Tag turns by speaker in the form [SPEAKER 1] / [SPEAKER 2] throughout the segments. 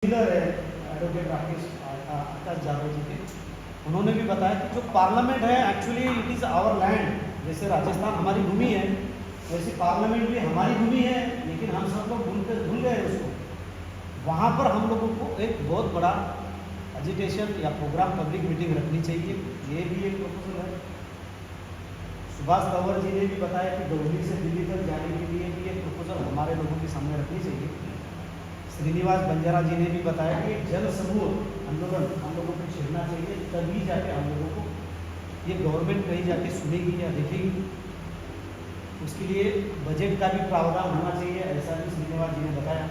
[SPEAKER 1] Leader है advocate Rakesh Akash Yadav ji के, उन्होंने भी बताया कि जो पार्लियामेंट है actually it is our land. जैसे राजस्थान हमारी भूमि है, वैसे पार्लियामेंट भी हमारी भूमि है, लेकिन हम सब लोग भूल गए उसको। वहाँ पर हम लोगों को एक बहुत बड़ा एजिटेशन या प्रोग्राम पब्लिक मीटिंग रखनी चाहिए, ये भी एक प्रपोजल है। सुभाष कंवर जी ने भी बताया कि गौहली से दिल्ली तक जाने के लिए भी एक प्रपोजल हमारे लोगों के सामने रखनी चाहिए। श्रीनिवास बंजारा जी ने भी बताया कि जन समूह आंदोलन हम लोगों को छेड़ना चाहिए, तभी जाके हम लोगों को ये गवर्नमेंट कहीं जाके सुनेगी या देखेगी। उसके लिए बजट का भी प्रावधान होना चाहिए, ऐसा भी श्रीनिवास जी ने बताया।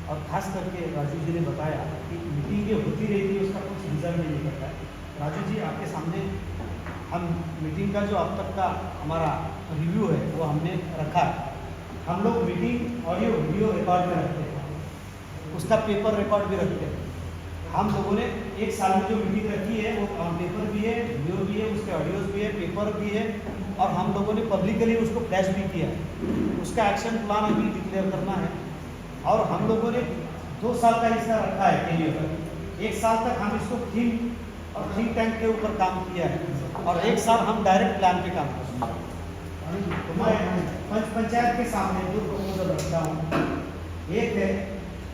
[SPEAKER 1] और खास करके राजू जी ने बताया कि मीटिंगें होती रहती है, उसका कुछ रिजल्ट नहीं निकलता है। राजू जी आपके सामने हम मीटिंग का जो अब तक का हमारा रिव्यू है वो हमने रखा है। हम लोग मीटिंग ऑडियो वीडियो रिकॉर्ड में रखते हैं, उसका पेपर रिकॉर्ड भी रखते हैं। हम लोगों ने एक साल में जो मीटिंग रखी है वो पेपर भी है, वीडियो भी है, उसके ऑडियोज भी है, पेपर भी है, और हम लोगों ने पब्लिकली उसको फ्लैश भी किया है। उसका एक्शन प्लान अभी डिक्लेयर करना है। और हम लोगों ने 2 साल का इसका रखा है के लिए। 1 साल तक हम इसको थिंक और थिंक टैंक के ऊपर काम किया है, और 1 साल हम डायरेक्ट प्लान पे काम करेंगे। तो मैं पंचायत के सामने 2 प्रपोजल रखता हूँ। एक है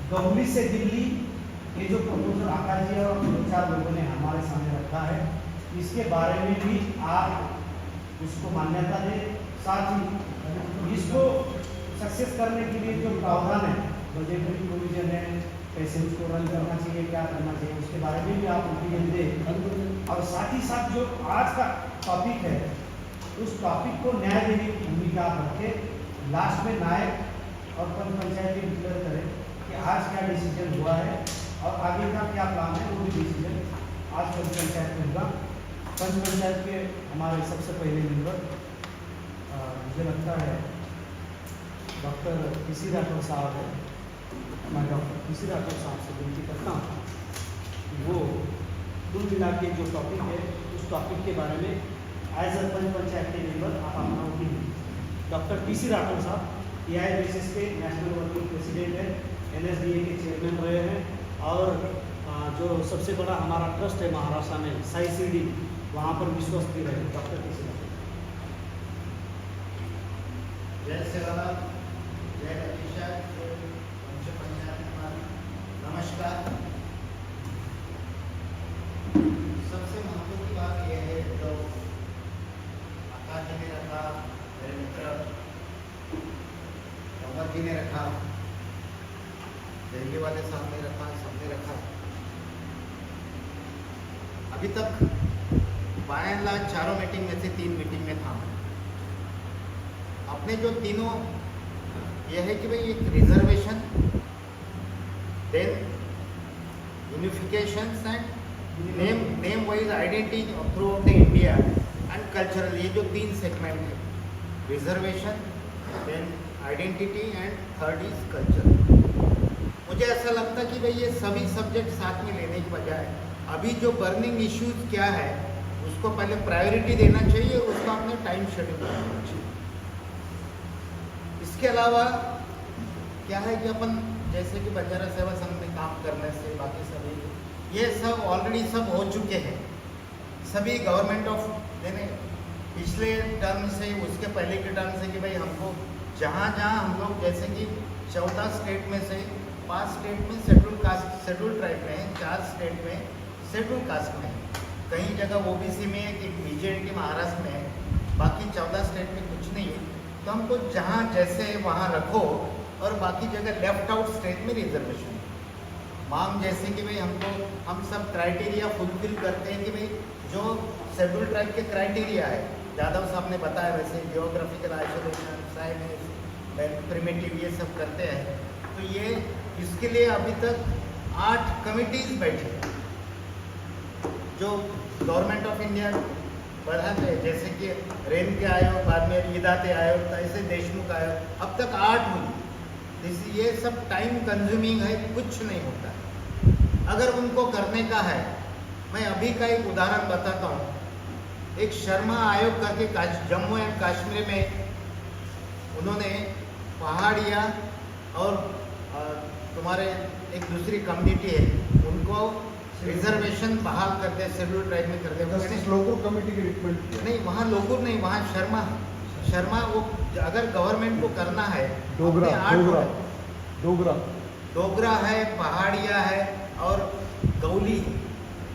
[SPEAKER 1] गौहली से दिल्ली, ये जो प्रपोजल आकाश जी और 2-4 लोगों ने हमारे सामने रखा है, इसके बारे में भी आप उसको मान्यता दें। साथ ही इसको सक्सेस करने के लिए जो प्रावधान है, बजटरी प्रोविजन है, कैसे उसको रन करना चाहिए, क्या करना चाहिए, उसके बारे में भी आप ओपिनियन दें। और साथ ही साथ जो आज का टॉपिक है, उस टॉपिक को न्याय देने की भूमिका आप रखें। लास्ट में नायक और पंचायत डिक्लेयर करें कि आज क्या डिसीजन हुआ है और आगे का क्या प्लान है। वो भी डिसीजन आज पंचायत में होगा। पंचायत के हमारे सबसे पहले मेंबर मुझे लगता है डॉक्टर पीसी राठौर साहब है। मैं डॉक्टर पीसी राठौर साहब से विनती करता हूँ कि वो कुल मिला के जो टॉपिक है, उस टॉपिक के बारे में एज अ पंचायत के मेंबर आप अपना ओपिनियन। डॉक्टर पीसी राठौर साहब AI बेसिस के नेशनल वर्किंग प्रेसिडेंट है, NSDA के चेयरमैन रहे हैं, और जो सबसे बड़ा हमारा ट्रस्ट है महाराष्ट्र में साई शिरडी, वहाँ पर विश्वस्त भी रहे। Doctor PC Rathore.
[SPEAKER 2] जय सेवालाल, जय रतीशा, जय पंचायत, नमस्कार। सबसे महत्व की बात यह है जो आकाश जी ने रखा, मेरे मित्र कंवर जी ने रखा, दिल्ली वाले साहब ने रखा, सबने रखा। अभी तक बाय एंड लार्ज 4 मीटिंग में से 3 मीटिंग में था। अपने जो तीनों यह है कि भाई एक reservation, then unification and name wise identity throughout the India and cultural, ये जो 3 सेगमेंट है, reservation, then identity and third is culture. मुझे ऐसा लगता है कि भाई ये सभी सब्जेक्ट साथ में लेने की बजाय अभी जो बर्निंग इश्यूज क्या है उसको पहले प्रायोरिटी देना चाहिए और उसका अपने टाइम शेड्यूल करना चाहिए। इसके अलावा क्या है कि अपन जैसे कि बंजारा सेवा संघ में काम करने से बाकी सभी ये सब ऑलरेडी सब हो चुके हैं। सभी गवर्नमेंट ऑफ देने पिछले टर्म से उसके पहले के टर्म से कि भाई हमको जहाँ जहाँ हम लोग जैसे कि 14 स्टेट में से 5 स्टेट में शेड्यूल कास्ट शेड्यूल ट्राइब में है, 4 स्टेट में शेड्यूल कास्ट में है, कहीं जगह OBC में है, कि BJD महाराष्ट्र में है, बाकी 14 स्टेट में कुछ नहीं है। तो हमको जहाँ जैसे वहाँ रखो और बाकी जगह लेफ्ट आउट स्टेट में रिजर्वेशन मांग, जैसे कि भाई हमको हम सब क्राइटेरिया फुलफिल करते हैं कि भाई जो शेड्यूल ट्राइब के क्राइटेरिया है, यादव साहब ने बताया वैसे जियोग्राफिकल आइसोलेशन, साइनेज, प्रिमिटिव, ये सब करते हैं। तो ये इसके लिए अभी तक 8 कमिटीज बैठे जो गवर्नमेंट ऑफ इंडिया बढ़ाते हैं, जैसे कि रेन के आयोग, बाद में ईदाते आयोग, ऐसे देशमुख आयोग, अब तक 8 हुई। ये सब टाइम कंज्यूमिंग है, कुछ नहीं होता है। अगर उनको करने का है, मैं अभी का एक उदाहरण बताता हूँ। एक शर्मा आयोग करके जम्मू एंड कश्मीर में उन्होंने पहाड़िया और तुम्हारे एक दूसरी कम्युनिटी है, उनको रिजर्वेशन बहाल कर दे, शेड्यूल ट्राइब में कर दे।
[SPEAKER 3] जस्टिस लोकुर कमेटी की रिकमेंड किया।
[SPEAKER 2] नहीं, वहाँ लोकुर नहीं, वहाँ शर्मा वो अगर गवर्नमेंट को करना है,
[SPEAKER 3] डोगरा
[SPEAKER 2] अपने
[SPEAKER 3] डोगरा
[SPEAKER 2] आठ
[SPEAKER 3] डोगरा
[SPEAKER 2] डोगरा है, पहाड़िया है और गौली है,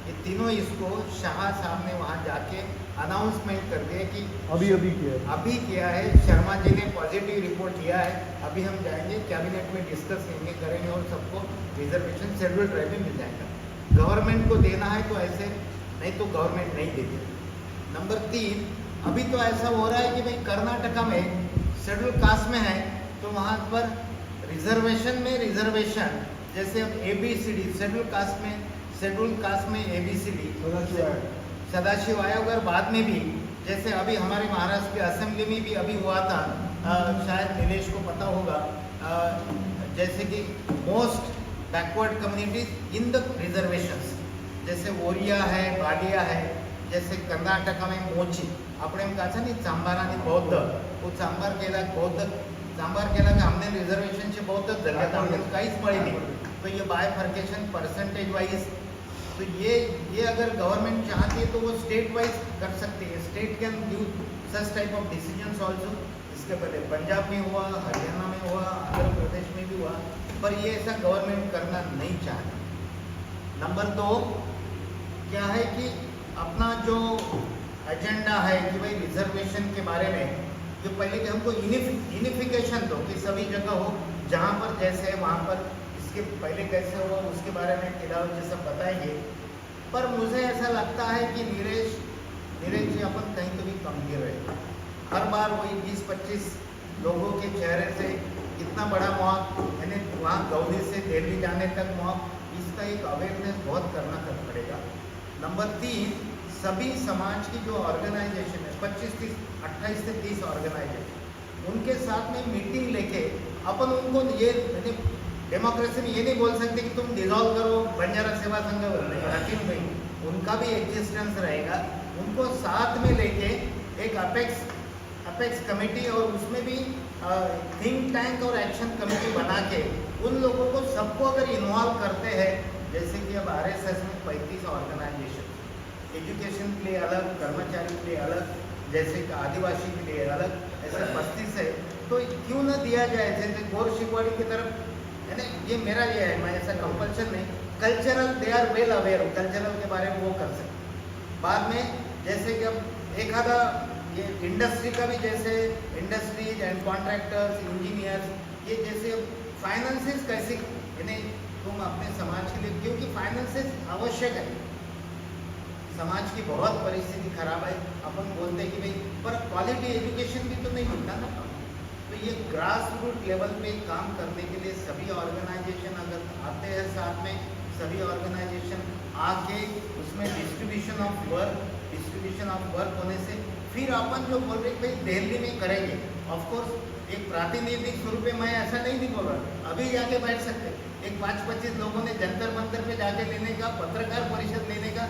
[SPEAKER 2] ये तीनों इसको शाह साहब ने वहाँ जाके अनाउंसमेंट कर दिया कि अभी किया है। शर्मा जी ने पॉजिटिव रिपोर्ट लिया है, अभी हम जाएंगे कैबिनेट में डिस्कस करेंगे और सबको रिजर्वेशन शेड्यूल ट्राइब में मिल जाएगा। गवर्नमेंट को देना है तो ऐसे, नहीं तो गवर्नमेंट नहीं देती। नंबर 3, अभी तो ऐसा हो रहा है कि भाई कर्नाटका में शेड्यूल कास्ट में है तो वहाँ पर रिजर्वेशन में रिजर्वेशन, जैसे अब ABCD शेड्यूल कास्ट में ABCD सदाशिव आयोग, और बाद में भी जैसे अभी हमारे महाराष्ट्र की असेंबली में भी अभी हुआ था, शायद नीलेश को पता होगा, जैसे कि most backward communities in the reservations, जैसे ओरिया है, बाडिया है, जैसे कर्नाटका में मोची, આપણે એમ કહે છે ને ચાંબારાની બૌદ્ધ, वो चांबार केला कि हमने रिजर्वेशन से बौद्ध जगह हमने कहीं मળી नहीं, तो ये बायफर्केशन परसेंटेज वाइज, तो ये अगर गवर्नमेंट चाहती है तो वो स्टेट वाइज कर सकती है। State can give such type of decisions also. इसके पहले पंजाब में हुआ, हरियाणा में हुआ, आंध्र प्रदेश में भी हुआ, पर ये ऐसा गवर्नमेंट करना नहीं चाहती। नंबर 2 क्या है कि अपना जो एजेंडा है कि भाई रिजर्वेशन के बारे में, जो पहले कि हमको यूनिफिकेशन दो कि सभी जगह हो, जहाँ पर जैसे है वहाँ पर, इसके पहले कैसे हुआ उसके बारे में खिलाफ ये सब बताएंगे। पर मुझे ऐसा लगता है कि नीरज जी अपन कहीं तो भी कम गिर रहे, हर बार वही 20-25 लोगों के चेहरे से इतना बड़ा मौत, यानी वहाँ गौली से दिल्ली जाने तक मौत, इसका एक अवेयरनेस बहुत करना पड़ेगा। नंबर 3, सभी समाज की जो ऑर्गेनाइजेशन है, 28 से 30 ऑर्गेनाइजेशन, उनके साथ में मीटिंग लेके अपन उनको ये डेमोक्रेसी में ये नहीं बोल सकते कि तुम डिजॉल्व करो बंजारा सेवा संघ रखी नहीं, उनका भी एग्जिस्टेंस रहेगा। उनको साथ में लेके एक अपेक्स कमेटी और उसमें भी थिंक टैंक और एक्शन कमेटी बना के उन लोगों को सबको अगर इन्वॉल्व करते हैं, जैसे कि अब RSS में 35 ऑर्गेनाइजेशन, एजुकेशन के लिए अलग, कर्मचारी के लिए अलग, जैसे कि आदिवासी के लिए अलग, ऐसे 35 है, तो क्यों न दिया जाए जैसे गोर शिकवाड़ी की तरफ, है ना, ये मेरा ये है, मैं ऐसा कंपल्सन नहीं। Cultural they are well aware, cultural के बारे में वो कर सकते। बाद में जैसे कि अब एक आधा ये इंडस्ट्री का भी, जैसे इंडस्ट्रीज एंड कॉन्ट्रैक्टर्स, इंजीनियर्स, ये जैसे फाइनेंसेस कैसे, यानी तुम अपने समाज के लिए, क्योंकि फाइनेंसेस आवश्यक है, समाज की बहुत परिस्थिति खराब है, अपन बोलते हैं कि भाई पर क्वालिटी एजुकेशन भी तो नहीं मिलता ना। तो ये ग्रास रूट लेवल पे काम करने के लिए सभी ऑर्गेनाइजेशन अगर आते हैं साथ में, सभी ऑर्गेनाइजेशन आके उसमें डिस्ट्रीब्यूशन ऑफ वर्क होने से फिर अपन जो बोल रहे भाई दिल्ली में करेंगे, ऑफकोर्स एक प्रातिनिधिक स्वरूप में मैं ऐसा नहीं बोल रहा, अभी जाके बैठ सकते, एक 5-25 लोगों ने जंतर मंतर पे जाके लेने का, पत्रकार परिषद लेने का,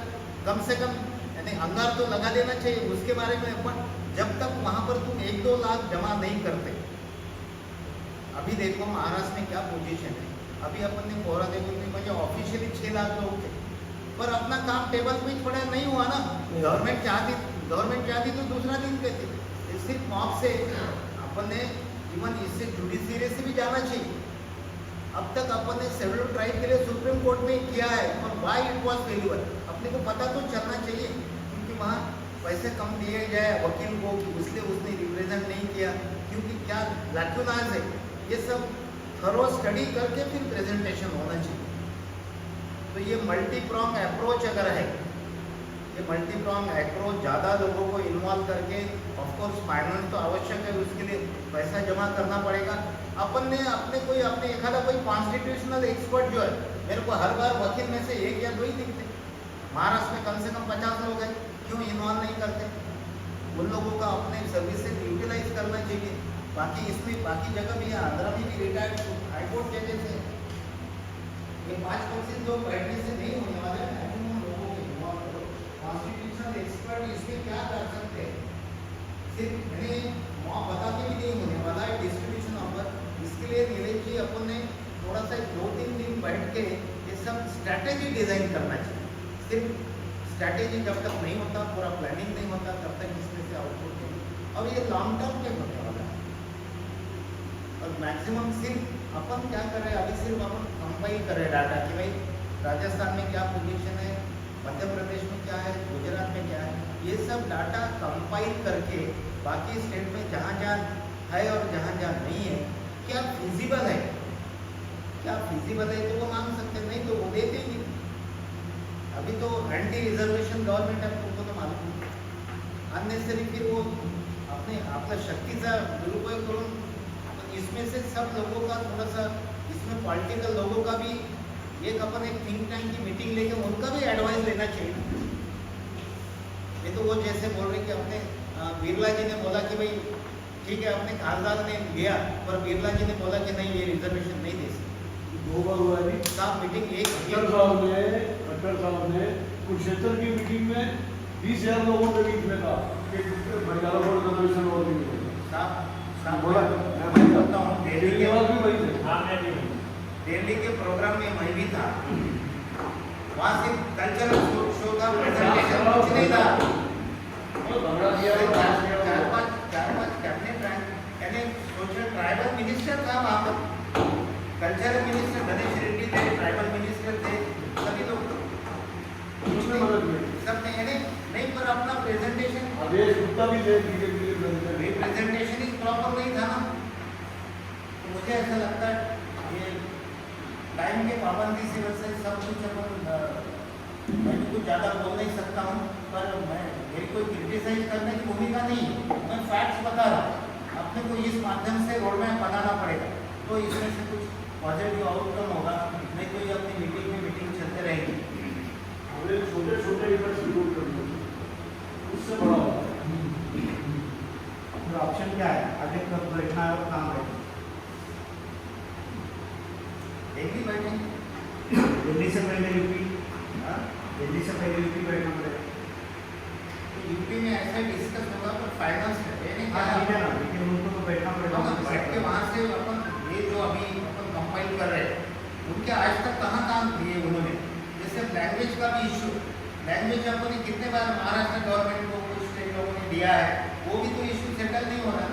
[SPEAKER 2] कम से कम यानी अंगार तो लगा देना चाहिए उसके बारे में। अपन जब तक वहाँ पर तुम 1-2 लाख जमा नहीं करते, अभी देखो महाराष्ट्र में क्या पोजीशन है, अभी अपन ने कोहरा देखो मुझे ऑफिशियली 6 लाख लोग थे, पर अपना काम टेबल पे पड़ा नहीं हुआ ना। गवर्नमेंट चाहती तो दूसरा दिन देती, सिर्फ मॉब से अपन ने इवन इससे जुडिशियरी से भी जाना चाहिए। अब तक अपन ने शेड्यूल ट्राइब के लिए सुप्रीम कोर्ट में किया है, और वाई इट वॉज फेल्यूर अपने को पता तो चलना चाहिए, क्योंकि वहाँ पैसे कम दिए जाए वकील को कि उसने रिप्रेजेंट नहीं किया, क्योंकि क्या लैक्यूनाज है, ये सब थरो स्टडी करके फिर प्रेजेंटेशन होना चाहिए। तो ये मल्टी प्रॉन्ग अप्रोच अगर है, ये मल्टी प्रॉन्ग अप्रोच ज़्यादा लोगों को इन्वॉल्व करके, ऑफकोर्स फाइनेंस तो आवश्यक है, उसके लिए पैसा जमा करना पड़ेगा। अपन ने अपने एखादा कोई कॉन्स्टिट्यूशनल एक्सपर्ट जो है, मेरे को हर बार वकील में से 1 या 2 ही दिखते, महाराष्ट्र में कम से कम 50 लोग हैं, क्यों इन्वॉल्व नहीं करते? उन लोगों का अपने सर्विसेज यूटिलाइज करना चाहिए। बाकी इसमें बाकी जगह भी है, आंध्रा में भी रिटायर्ड हाईकोर्ट जजेस है, ये 5% जो बैठने से नहीं होने वाले हैं, मैक्सिमम लोगों के इन्वॉल्व करो। कॉन्स्टिट्यूशनल एक्सपर्ट इसमें क्या कर सकते हैं, सिर्फ मैंने वहाँ बता के भी नहीं होने वाला है डिस्ट्रीब्यूशन ऑफ वर्क। इसके लिए नीरज जी अपन ने थोड़ा सा 2-3 दिन बैठ के ये सब स्ट्रैटेजी डिजाइन करना चाहिए। सिर्फ स्ट्रैटेजी जब तक नहीं होता, पूरा प्लानिंग नहीं होता, तब तक इसमें से आउटपुट नहीं। अब ये लॉन्ग टर्म पे होने वाला है और मैक्सिमम सिर्फ अपन क्या कर रहे हैं, अभी सिर्फ अपन कंपाइल कर रहे हैं डाटा कि भाई राजस्थान में क्या पोजीशन है, मध्य प्रदेश में क्या है, गुजरात में क्या है, ये सब डाटा कंपाइल करके बाकी स्टेट में जहाँ जहाँ है और जहाँ जहाँ नहीं है, क्या फिजिबल है, क्या फिजिबल है तो वो मांग सकते, नहीं तो वो देते ही नहीं। अभी तो एंटी रिजर्वेशन गवर्नमेंट है, आपको तो मालूम है, अननेसेसरी फिर वो अपने आपका शक्तीचा दुरुपयोग करून इसमें से सब लोगों का थोड़ा सा, इसमें पॉलिटिकल लोगों का भी एक अपन एक थिंक टैंक की मीटिंग लेके उनका भी एडवाइस लेना चाहिए। ये तो वो जैसे बोल रहे कि अपने बिरला जी ने बोला कि भाई ठीक है, अपने खासदार ने लिया, पर बिरला जी ने बोला कि नहीं, ये रिजर्वेशन नहीं दे सकते।
[SPEAKER 3] 2 बार हुआ है।
[SPEAKER 2] साहब मीटिंग एक
[SPEAKER 3] खट्टर साहब ने कुरुक्षेत्र की मीटिंग में 20,000 लोगों के बीच में था कि बंजारा को रिजर्वेशन और नहीं मिलेगा।
[SPEAKER 2] साहब
[SPEAKER 3] बोला
[SPEAKER 2] मैं बोलता हूँ, दिल्ली के
[SPEAKER 3] केजरीवाल भी वही थे।
[SPEAKER 4] हाँ, मैं भी हूँ।
[SPEAKER 2] दिल्ली के प्रोग्राम में मैं भी था, वहाँ से कल्चरल शो का प्रेजेंटेशन कुछ नहीं था। चार पाँच कैबिनेट यानी सोशल ट्राइबल मिनिस्टर था वहाँ पर, कल्चरल मिनिस्टर गणेश रेड्डी थे, ट्राइबल मिनिस्टर थे, सभी लोग
[SPEAKER 3] उसने मदद की।
[SPEAKER 2] सब नहीं पर अपना प्रेजेंटेशन,
[SPEAKER 3] आदेश गुप्ता भी थे, बीजेपी
[SPEAKER 2] प्रेजेंटेशन इज प्रॉपर नहीं था ना। तो मुझे ऐसा लगता है ये टाइम के पाबंदी से वैसे सब कुछ अपन, मैं कुछ ज़्यादा बोल नहीं सकता हूँ, पर मैं मेरी कोई क्रिटिसाइज करने की भूमिका नहीं है, मैं फैक्ट्स बता रहा हूँ। अपने को इस माध्यम से रोड मैप बनाना पड़ेगा, तो इसमें से कुछ पॉजिटिव आउटकम होगा, नहीं तो ये अपनी मीटिंग चलते रहेगी।
[SPEAKER 3] हमें छोटे छोटे इवेंट्स शुरू करने उससे बड़ा होगा।
[SPEAKER 1] तो ऑप्शन क्या है, आगे कब बैठना है और कहाँ बैठना
[SPEAKER 2] दिल्ली बैठेंगे,
[SPEAKER 1] दिल्ली से पहले यूपी, दिल्ली से पहले यूपी बैठना पड़ेगा।
[SPEAKER 2] तो यूपी में ऐसा डिस्कस होगा, पर फाइनेंस है
[SPEAKER 1] हाँ ठीक है ना, लेकिन उनको तो बैठना पड़ेगा।
[SPEAKER 2] बैठ के वहाँ से अपन ये जो अभी अपन कंपाइल कर रहे हैं, उनके आज तक कहाँ काम किए उन्होंने। जैसे लैंग्वेज का भी इशू, लैंग्वेज अपन ने कितने बार महाराष्ट्र गवर्नमेंट को कुछ स्टेट लोगों ने दिया है, वो भी तो इशू सेटल नहीं हो रहा।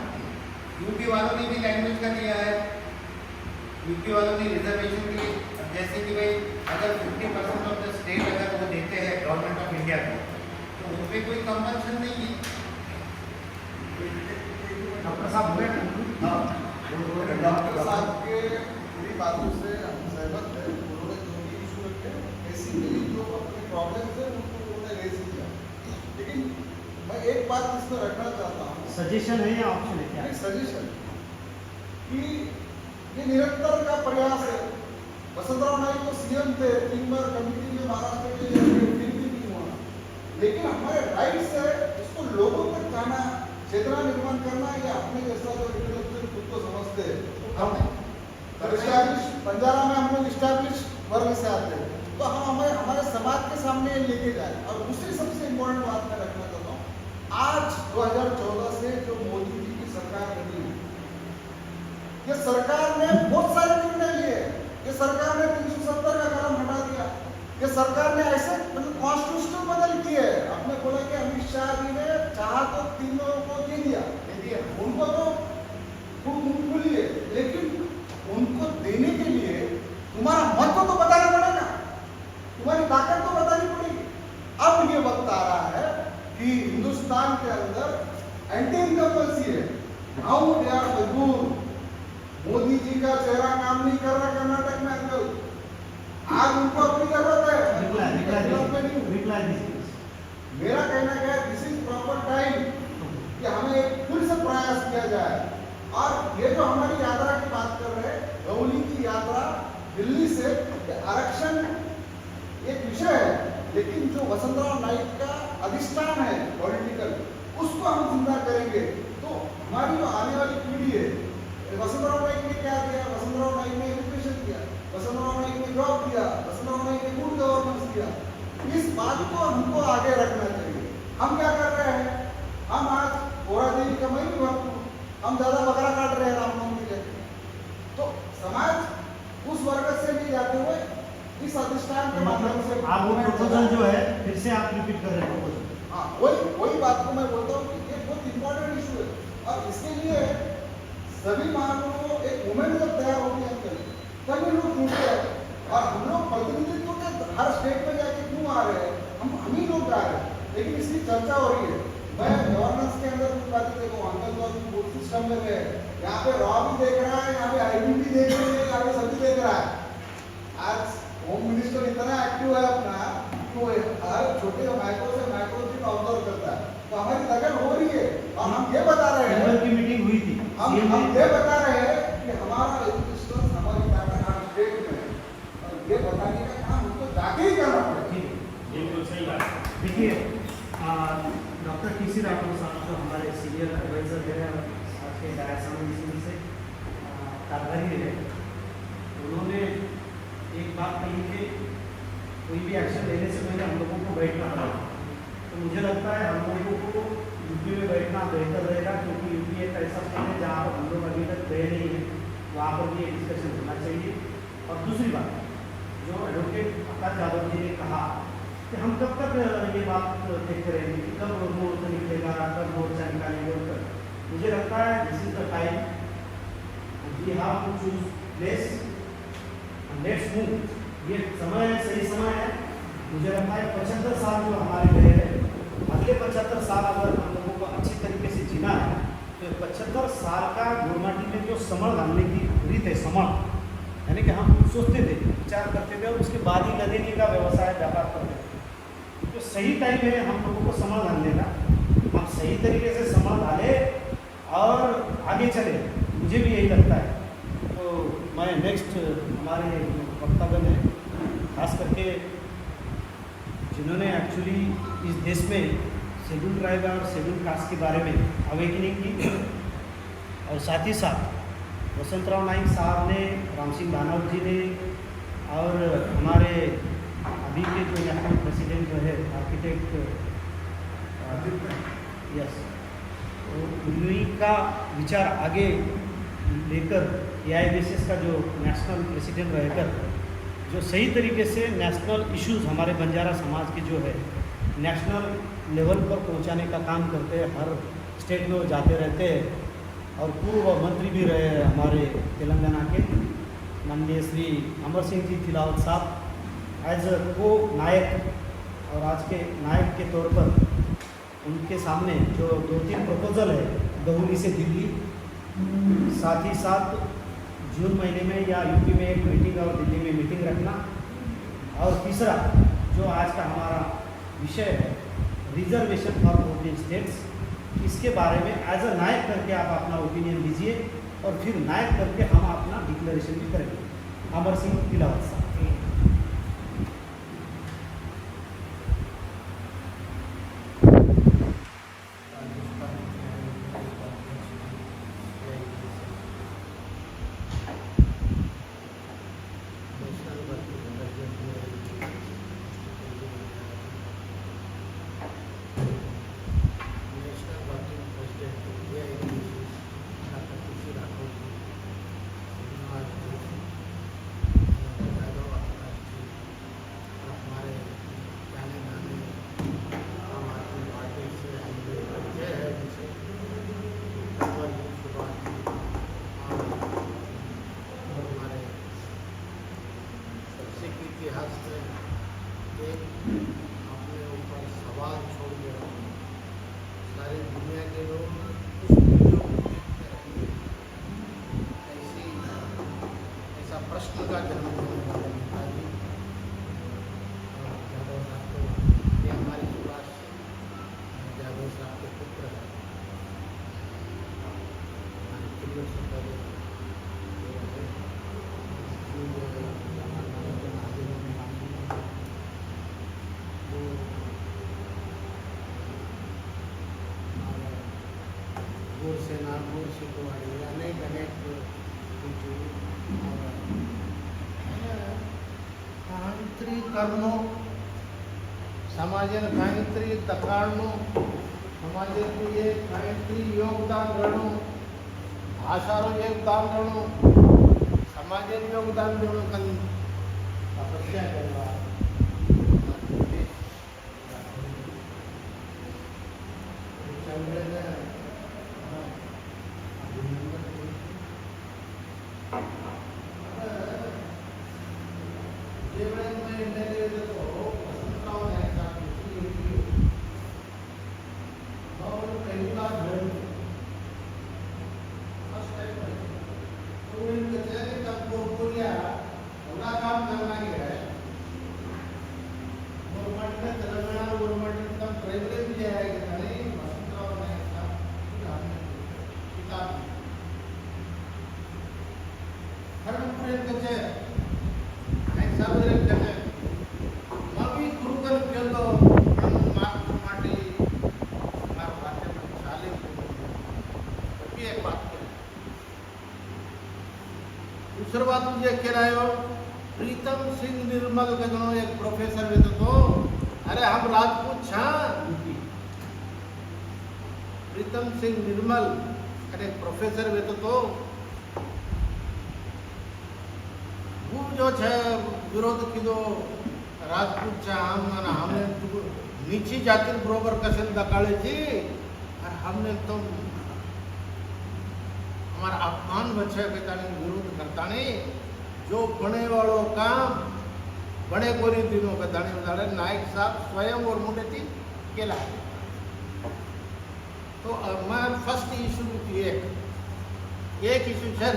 [SPEAKER 2] यूपी वालों ने भी लैंग्वेज का दिया है, यूपी वालों ने रिजर्वेशन दिए। जैसे कि भाई अगर 50% ऑफ द स्टेट अगर वो देते हैं गवर्नमेंट ऑफ इंडिया को, तो उन पर कोई कंपल्सन नहीं है।
[SPEAKER 1] डॉक्टर साहब बोले
[SPEAKER 3] डॉक्टर साहब के पूरी बातों से हम सहमत हैं। उन्होंने जो भी इशू रखे, बेसिकली जो अपने प्रॉब्लम थे उनको उन्होंने रेज किया। लेकिन मैं एक बात इसमें रखना चाहता हूँ,
[SPEAKER 1] सजेशन है या ऑप्शन है क्या?
[SPEAKER 3] एक सजेशन कि ये निरंतर का प्रयास है। वसंतराव नाईक तो सीएम थे, 3 बार कमिटी में महाराष्ट्र के लिए फिर भी नहीं हुआ, लेकिन हमारे राइट्स है उसको लोगों तक जाना, चेतना निर्माण करना, ये अपने जैसा जो इंटेलेक्चुअल खुद को समझते हैं। बंजारा में हम लोग स्टैब्लिश वर्ग से आते हैं, तो हम हमारे समाज के सामने लेके जाए। और दूसरी सबसे इम्पोर्टेंट बात मैं रखना चाहता हूँ, आज 2014 से जो मोदी जी की सरकार बनी है, ये सरकार ने बहुत सारे निर्णय लिए। ये सरकार ने 370 का कलम हटा दिया, ये सरकार ने ऐसे मतलब कॉन्स्टिट्यूशनल बदल किए। आपने बोला कि अमित शाह जी ने चाहा तो तीनों को दे दिया, उनको तो खूब बोलिए, लेकिन उनको देने के लिए तुम्हारा महत्व तो बताना पड़ेगा, तुम्हारी ताकत तो बतानी पड़ेगी। अब ये वक्त आ रहा है कि हिंदुस्तान के अंदर एंटी इनकम्बेंसी है, नाउ दे आर मजबूर। मोदी जी का चेहरा काम नहीं कर रहा कर्नाटक में अंकल, आज उनको अपनी जरूरत है। मेरा कहना क्या है, दिस इज प्रॉपर टाइम कि हमें एक फिर से प्रयास किया जाए। और ये जो हमारी यात्रा की बात कर रहे हैं, रौली की यात्रा दिल्ली से, आरक्षण एक विषय है, लेकिन जो वसंतराव नाईक का अधिष्ठान है पॉलिटिकल, उसको हम जिंदा करेंगे। तो हमारी जो आने वाली पीढ़ी है, वसंतराव नाईक ने क्या किया, वसंतराव नाईक ने एजुकेशन किया, वसंतराव नाईक ने जॉब किया, वसंतराव नाईक ने गुड गवर्नेंस किया। इस बात को हमको आगे रखना चाहिए। हम क्या कर रहे हैं, हम आज थोड़ा देरी का महीने हम ज्यादा बकरा काट रहे हैं रामनवमी के। तो समाज उस वर्ग से नहीं जाते हुए इस अधिष्ठान के माध्यम से
[SPEAKER 1] आप वो प्रपोजल जो है फिर से आप रिपीट कर रहे हैं proposal।
[SPEAKER 3] हाँ, वही बात को मैं बोलता हूँ कि ये बहुत इंपॉर्टेंट इशू है और इसके लिए सभी महानुभावों एक मूवमेंट जब तैयार होगी हम करें तभी लोग जुड़ते हैं और हम लोग प्रतिनिधित्व के हर स्टेट में जाके क्यों आ रहे हैं, हम ही लोग जा रहे हैं, लेकिन इसकी चर्चा हो रही है। मैं गवर्नेंस के अंदर कुछ बातें देखो, अंकल तो अभी बोर्ड सिस्टम में गए, यहाँ पे रॉ भी देख रहा है, यहाँ पे आईडी भी देख रही है, यहाँ पे सभी देख रहा है। आज होम मिनिस्टर इतना एक्टिव है अपना कि वो हर छोटे माइक्रो से माइक्रो चीज ऑब्जर्व करता है, तो हमारी लगन हो रही है और हम ये बता रहे हैं,
[SPEAKER 1] जनरल की मीटिंग हुई थी,
[SPEAKER 3] हम ये बता रहे हैं कि हमारा एजुकेशन हमारी ताकत हर स्टेट में है और ये बताने का काम हमको जाके ही करना पड़ेगा।
[SPEAKER 4] बिल्कुल सही बात है।
[SPEAKER 1] देखिए डॉक्टर टी.सी. राठौर साहब जो हमारे सीनियर एडवाइजर है और आज के डायरेक्टर से कारभारी है, उन्होंने एक बात कही कि कोई भी एक्शन लेने से पहले हम लोगों को बैठना पड़ेगा। तो मुझे लगता है हम लोगों को यूपी में बैठना बेहतर रहेगा, क्योंकि यूपी एक ऐसा स्टेट है जहाँ पर हम लोग अभी तक गए नहीं हैं, वहाँ पर भी एक डिस्कशन होना चाहिए। और दूसरी बात जो एडवोकेट आकाश यादव जी ने कहा कि हम कब तक ये बात देखते रहेंगे कि कब मोर्चा निकलेगा, कब मोर्चा निकालेंगे और कब। मुझे लगता है this is the time we have to choose place and let's move. ये समय है, सही समय है। मुझे लगता है 75 साल जो हमारे गए हैं, अगले 75 साल अगर हम लोगों को अच्छी तरीके से जीना है तो 75 साल का गोरमाटी में जो समण डालने की रीत है, समण यानी कि हम सोचते थे, विचार करते थे और उसके बाद ही लदेने का व्यवसाय व्यापार करते थे। तो सही टाइम है हम लोगों को समण डालने का, हम सही तरीके से समण डाले और आगे चले, मुझे भी यही लगता है। तो मैं नेक्स्ट हमारे वक्तागण हैं, खास करके जिन्होंने एक्चुअली इस देश में शेड्यूल ट्राइब और शेड्यूल कास्ट के बारे में अवेकनिंग की, और साथ ही साथ वसंतराव नाइक साहब ने, राम सिंह दानव जी ने और हमारे अभी के जो नेशनल प्रेसिडेंट जो है आर्किटेक्ट यस, तो उन्हीं का विचार आगे लेकर AIBSS का जो नेशनल प्रेसिडेंट रहकर जो सही तरीके से नेशनल इश्यूज हमारे बंजारा समाज के जो है नेशनल लेवल पर पहुंचाने का काम करते हैं। हर स्टेट में वो जाते रहते हैं और पूर्व मंत्री भी रहे हैं हमारे तेलंगाना के माननीय श्री अमर सिंह जी तिलावत साहब एज अ को नायक, और आज के नायक के तौर पर उनके सामने जो 2-3 प्रपोजल है, दहुली से दिल्ली, साथ ही साथ जून महीने में या यूपी में एक मीटिंग और दिल्ली में मीटिंग रखना, और तीसरा जो आज का हमारा विषय है रिजर्वेशन फॉर वोटिंग स्टेट्स, इसके बारे में एज अ नायक करके आप अपना ओपिनियन दीजिए और फिर नायक करके हम अपना डिक्लेरेशन भी करेंगे। अमर सिंह तिलावत साहब।
[SPEAKER 5] इतिहास में एक अपने ऊपर सवाल छोड़ गया। सारी दुनिया के लोग ऐसा प्रश्न का जन्म देने वाले नेताजी यादव साहब को, ये हमारे सुभाष यादव साहब के पुत्र हैं। किलो से पहले सेना गुर शिकवाड़ी अनेक काहींतरी करणं, समाजाला काहीतरी तकाळणं, समाजाचे काहीतरी योगदान देणं, भाषारो योगदान देणं, समाजाने योगदान देणं कन तपस्या करवा दूसरी बात मुझे कह रहा हो प्रीतम सिंह निर्मल का जो एक प्रोफेसर भी तो अरे हम राजपूत छा प्रीतम सिंह निर्मल अरे प्रोफेसर भी तो वो जो छे विरोध कीधो राजपूत छा हमने नीची जाति बरोबर कशन दकाळे थी और हमने तो हमारा अपमान बचे विरोध करता नहीं जो बने वालों काम बड़े कोरी दिनों का दाने उदाहरण नायक साहब स्वयं और मुंडे थी केला तो हमारा फर्स्ट इशू एक इशू है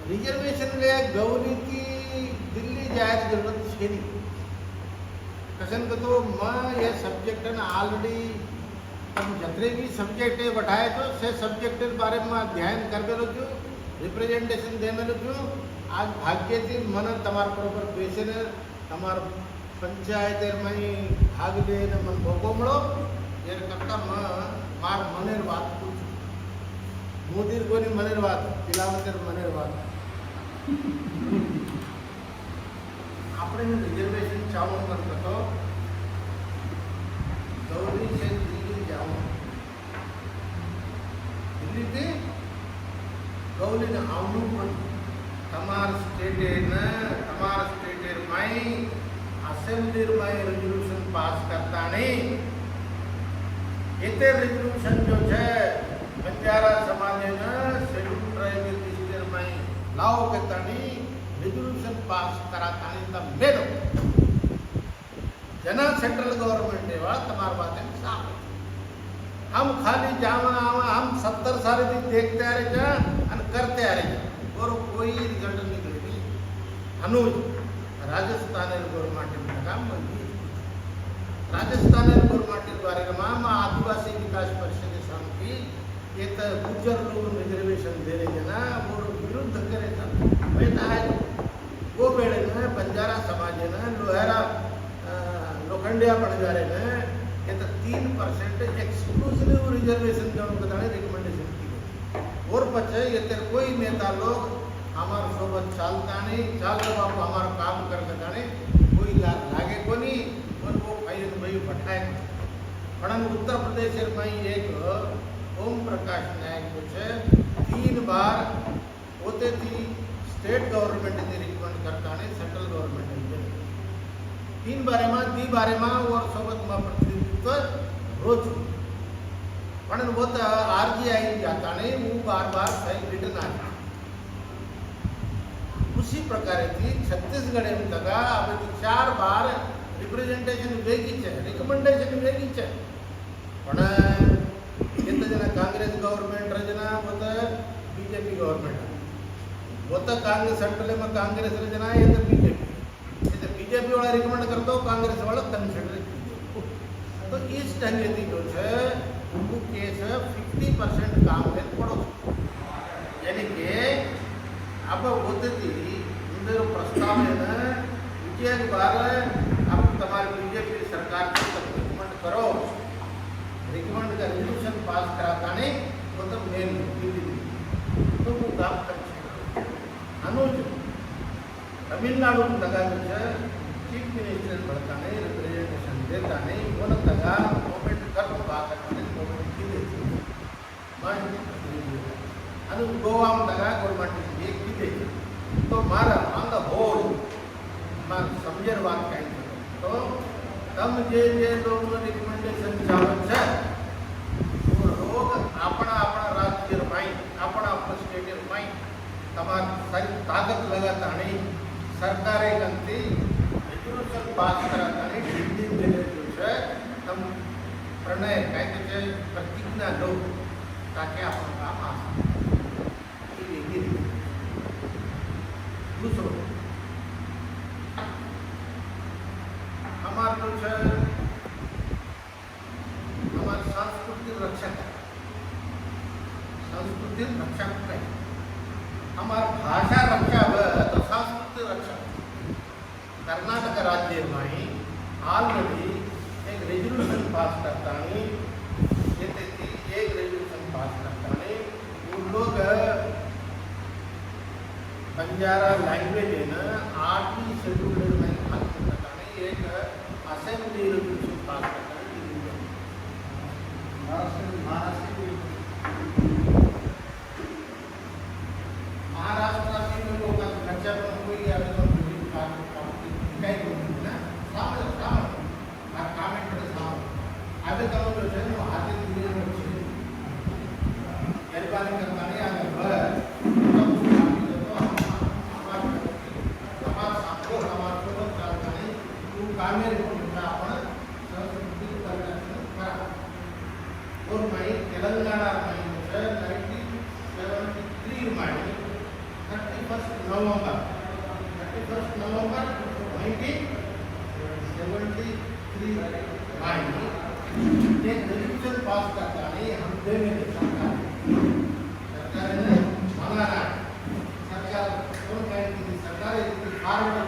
[SPEAKER 5] रिजर्वेशन ले गौरी की दिल्ली जाए जरूरत है नहीं कसन को तो मैं ये सब्जेक्ट है ऑलरेडी हम जतरे भी सब्जेक्ट बढ़ाए तो से सब्जेक्ट बारे में अध्ययन कर रिप्रेजेंटेशन देने आज भाग्य थी मन तमार बरोबर बेसन तमार पंचायत में भाग ले मन भोगो मळो ये करता मार मनेर बात पूछ मोदी कोनी मनेर बात पिलावतेर मनेर बात આપણે रिजर्वेशन चालू करतो तो गौरी से दिल्ली जाओ दिल्ली से गौरी ने आवनु पण तमार स्टेटे में असेंबली में रेजोल्यूशन पास करता नहीं इते रेजोल्यूशन जो है बंजारा समाज ने शेड्यूल ट्राइब डिस्ट्रिक्ट में लाओ के तनी रेजोल्यूशन पास कराता नहीं तब मेलो जना सेंट्रल गवर्नमेंट है वाला तमार बातें साफ हम खाली जावा आवा हम 70 साल भी देखते आ रहे जा और करते आ रहे और कोई रिजल्ट निकले नहीं अनुज राजस्थान गवर्नमेंट में काम राजस्थान गवर्नमेंट बारे में आदिवासी विकास परिषद समिति ये तो गुजर लोग रिजर्वेशन दे रहे ना वो विरुद्ध करे था वैसा है वो बेड़े में बंजारा समाज है ना लोहारा लोखंडिया बंजारे में ये तो 3% एक्सक्लूसिव रिजर्वेशन जो बताने रिकमेंडेशन की और बच्चे ये तेरे कोई नेता लोग हमारे सोबत चालता नहीं चाल बाबू हमारा काम कर सकता नहीं कोई लागे को नहीं और वो भाई बैठाए पण उत्तर प्रदेश में एक ओम प्रकाश नायक कुछ 3 बार होते थी स्टेट गवर्नमेंट ने रिकमेंड करता नहीं सेंट्रल गवर्नमेंट ने 3 बारे में और सोबत में प्रतिनिधित्व रोज पण वो तो आरजीआई जाता नहीं वो बार सही रिटर्न आ उसी प्रकार थी छत्तीसगढ़ में तका अब 4 बार रिप्रेजेंटेशन वेगी है रिकमेंडेशन वेगी है पण इंत जन कांग्रेस गवर्नमेंट रजना वो तो बीजेपी गवर्नमेंट वो तो कांग्रेस सेंट्रल में कांग्रेस रजना ये तो बीजेपी वाला रिकमेंड करते हो कांग्रेस वाला कंसिडर तो इस ढंग की जो है उनको केस 50% काम में पड़ो यानी कि अब होते थी उनके प्रस्ताव है ना विजय बार अब तुम्हारी बीजेपी सरकार को रिकमेंड करो रिकमेंड का रेजोल्यूशन पास कराता नहीं मतलब मेन तो वो काम कर अनुज तमिलनाडु में लगा चीफ मिनिस्टर बढ़ता नहीं रिप्रेजेंटेशन देता नहीं वो लगा गवर्नमेंट कर बात गवर्नमेंट की देती अनुज गोवा में लगा गवर्नमेंट एक की तो मारा ऑन द होल मार समझर बात कहीं तो तम जे लोग रिकमेंडेशन चालू है वो लोग अपना अपना राज्य माई अपना अपना स्टेट माई तमार सारी ताकत लगाता नहीं सरकारे कंती रेजोल्यूशन पास कराता नहीं दिल्ली में जो है तम प्रणय कहते हैं प्रतिज्ञा लो ताकि अपन काम आसान ये दूसरो हमारे कुछ हमारे सांस्कृतिक रक्षक है सांस्कृतिक रक्षक है हमारी भाषा रक्षा तो सांस्कृतिक रक्षा कर्नाटक राज्य में ऑलरेडी एक रेजोल्यूशन पास करता नहीं एक रेजोल्यूशन पास करता नहीं वो लोग बंजारा लैंग्वेज है ना 8वीं शेड्यूल में बात करता नहीं एक असेंबली रेजोल्यूशन पास करता है महाराष्ट्र में लोग खर्चा पर कोई आवेदन कई लोग ना सामने कमेंट पर सामने आवेदन जो है वो हाथे दिए बच्चे मेहरबानी करता नहीं आगे कामेरी आपण संस्कृती करण्याचं करा और माई तेलंगाना माई 1973 माई 31 नवंबर 1973 माई एक रेजोल्यूशन पास करता नहीं हम देने सरकार ने मंगाना सरकार कौन कहेगी सरकार इसकी फॉर्मल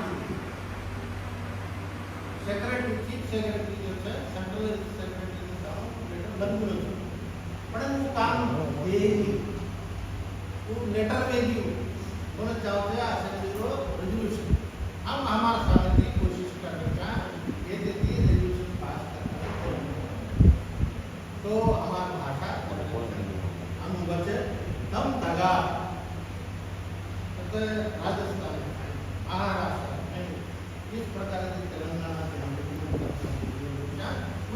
[SPEAKER 5] सेक्रेटरी चीफ सेक्रेटरी जो है सेंट्रल सेक्रेटरी का लेटर बंद हो पण वो काम देगी वो लेटर देगी बोले चाहते हैं असेंबली को रेजोल्यूशन हम हमारा सामने की कोशिश करने का ये देती है रेजोल्यूशन पास करना तो हमारी भाषा हम बचे तम तगा तो राजस्थान महाराष्ट्र में इस प्रकार की तेलंगाना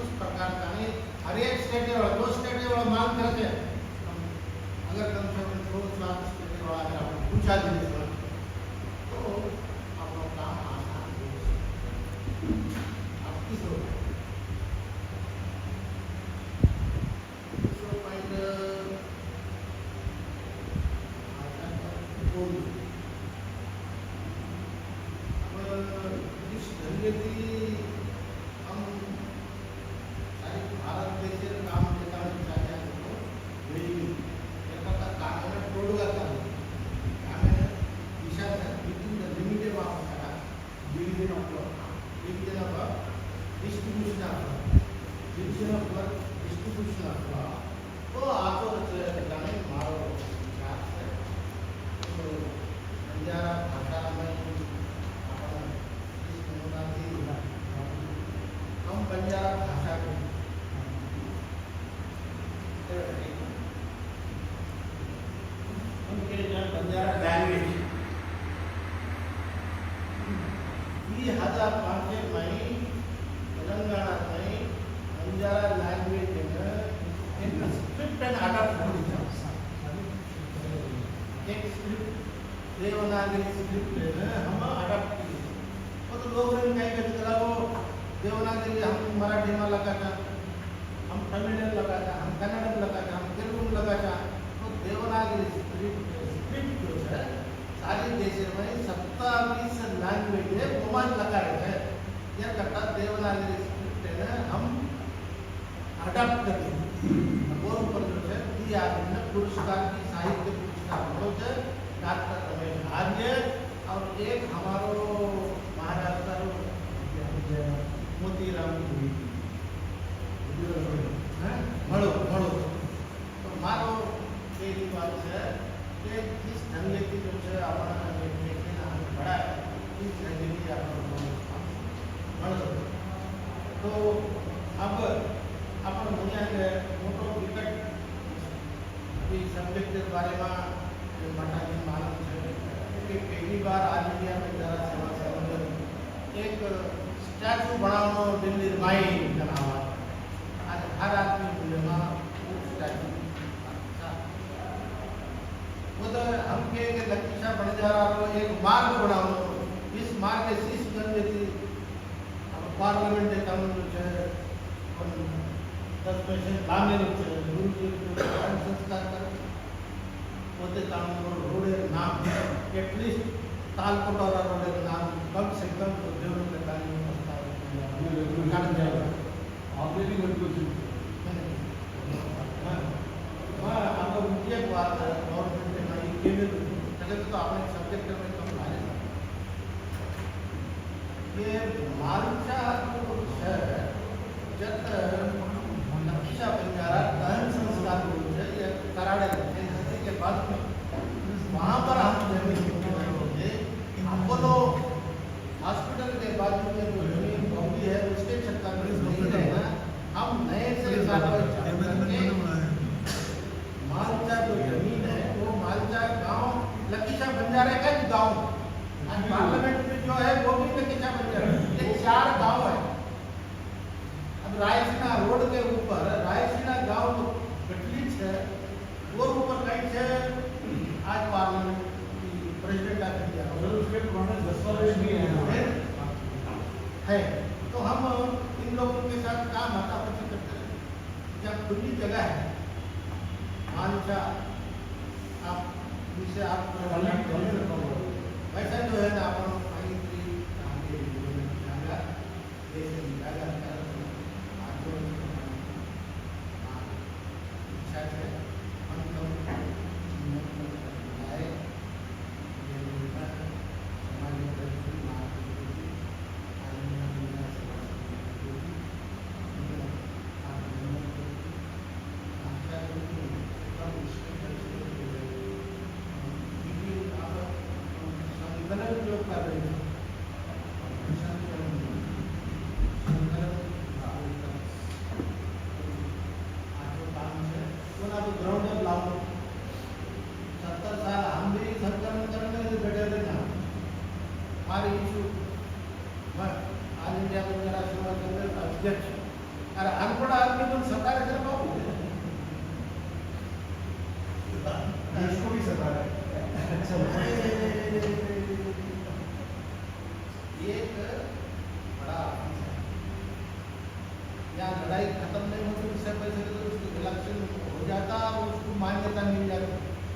[SPEAKER 5] उस प्रकार का नहीं हर एक स्टेट वाला 2 स्टेट वाला मांग करते हैं अगर कम से कम 2-4 स्टेट वाला अगर आप पूछा दीजिए तो आप लोग काम आसान हो आप किस देवनागरी स्क्रिप्ट हम अडॉप्ट की तो लोग काय करते वो देवनागरी हम मराठी में लगाता हम तमिल में लगाता हम कन्नड़ में लगाता हम तेलुगु में लगाता तो देवनागरी स्क्रिप्ट जो है सारी देश में 27 लैंग्वेज है वो लगा रहे हैं यह करता देवनागरी स्क्रिप्ट है हम अडॉप्ट करते वो पर जो है दिया पुरस्कार की साहित्य पुरस्कार बहुत है डॉक्टर रमेश आर्य और एक हमारो महाराष्ट्र मोतीराम मड़ो तो मारो एक बात है कि जिस ढंग की जो है अपना बड़ा है इस ढंग की तो अब अपन दुनिया के मोटो विकट सब्जेक्ट के बारे में मालूम है कि पहली बार ऑल इंडिया बंजारा सेवा संघ एक स्टैचू बनावनो दिल्ली माई जनावा आज हर आदमी बोलेगा वो स्टैचू वो तो हम के लकीशा बंजारा रो एक मार्ग बनावनो इस मार्ग के शीश गंजे थी पार्लियामेंट कानून છે પણ 10 पैसे લામેલું છે ગુરુજી સંસ્કાર કરે પોતે કાનૂન રોડ નામ એટલીસ્ટ તાલકોટરા રોડ નામ કમ से कम तो देवरों के कानून प्रस्ताव काट जाएगा
[SPEAKER 3] ऑलरेडी कंक्लूजन
[SPEAKER 5] हाँ हम लोग मुझे बात है गवर्नमेंट ने नहीं केंद्र अगर तो आपने सब्जेक्ट में कम लाए ये मालूचा है जब नक्शा बंजारा दहन संस्कार होते ये कराड़े होते के बाद में वहाँ पर हम जमीन होते अपोलो हॉस्पिटल के बाजू में जो जमीन बॉम्बे है उसके चक्कर में नहीं रहना हम नए से मालचा जो जमीन है वो मालचा गांव लकीशा बंजारे का ही गांव आज पार्लियामेंट में जो है वो भी लकीशा बंजारा ये 4 गांव है अब रायसीना रोड के ऊपर रायसीना गांव तो गटलीच है वो ऊपर कहीं से आज पार्लियामेंट प्रेसिडेंट आ गया
[SPEAKER 1] और उसके पुराने दस्तावेज भी हैं
[SPEAKER 5] है तो हम इन लोगों के साथ काम हाथापाई करते हैं जब खुली जगह है मानसा आप जिसे आप वैसा जो है ना अपन माहिती आगे जाएगा देश में जाएगा आगे इच्छा है हम लोग आए लड़ाई खत्म नहीं होती उससे पहले तो उसकी इलेक्शन हो जाता और उसको मान्यता मिल जाती